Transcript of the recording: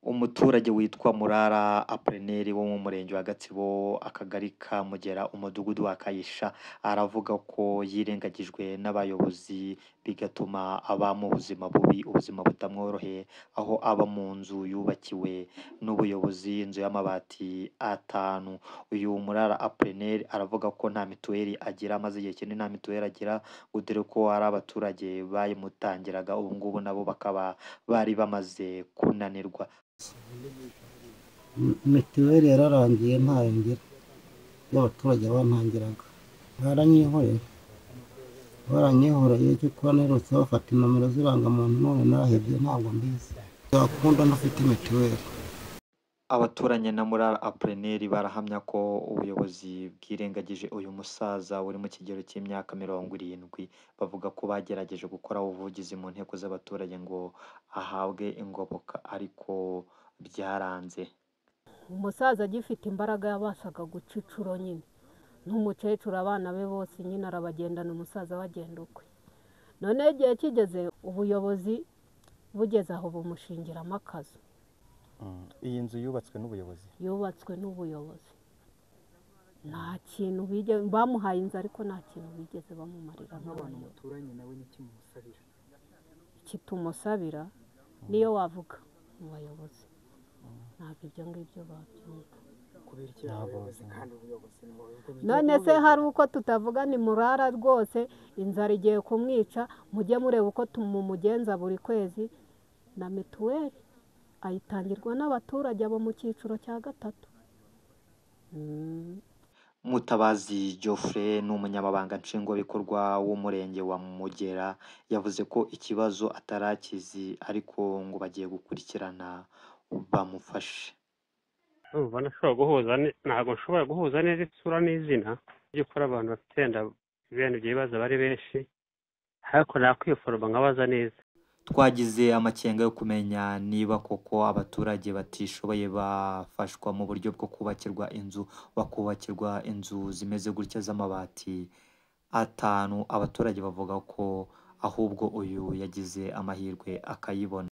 Umuturage witwa Murara Apreneri wo mu murenge wa Gatsibo, akagari ka Mugera, umudugudu wa Kayisha, aravuga ko yirengagijwe n'abayobozi bigatuma aba mu buzima bubi, ubuzima butamworoheye, aho aba mu nzu yubakiwe n'ubuyobozi, inzu y'amabati atanu. Uyu Murara Apreneri aravuga ko nta mituweli agira, amaze igihe kinini nta mituweli agira, dore ko hari abaturage bayimutangiraga, ubu ngubu nabo bakaba bari bamaze kunanirwa. Mituweli yararangiye ntayo ngira y'abaturage bantangiraga, baranyihoreye cyo kuba nerutse bafata inomero z'irangamuntu, none narahebye ntabwo mbizi, yakunda ntafite mituweli. Abaturanye na Murara Apreneri barahamya ko ubuyobozi bwirengagije uyu musaza uri mu kigero cy'imyaka 70, bavuga ko bagerageje gukora ubuvugizi mu nteko z'abaturage ngo ahabwe ingoboka ariko byaranze. Umusaza agifite imbaraga yabashaga guca inshuro nyine, n'umukecuru abana be bose nyine arabagendana, umusaza bagenda ukwe. None igihe kigeze ubuyobozi bugeze aho bumushingiramo akazu. Iyi nzu yubatswe n'ubuyobozi? Yubatswe n'ubuyobozi, nta kintu bamuhaye inzu ariko nta kintu bigeze bamumarira. Nk'abantu muturanye nawe n'iki mumusabira? Iki tumusabira niyo wavuga mu bayobozi, ntabwo ibyo ngibyo babyumva. None se hari uko tutavuga ni Murara rwose inzara igiye kumwica, mujye mureba uko mumugenza buri kwezi, na mituweli ayitangirwa n'abaturage abo mu cyiciro cya 3. Mutabazi Geoffrey ni umunyamabanga nshingwabikorwa w'umurenge wa Mugera, yavuze ko ikibazo atarakizi ariko ngo bagiye gukurikirana bamufashe. Ntabwo nshobora guhuza neza isura n'izina by'ukuri, abantu bafite ibintu by'ibibazo bari benshi, ariko nakwiforoma nkabaza neza. Twagize amakenga yo kumenya niba koko abaturage batishoboye bafashwa mu buryo bwo bakubakirwa inzu zimeze gutya z'amabati 5. Abaturage bavuga ko ahubwo uyu yagize amahirwe akayibona.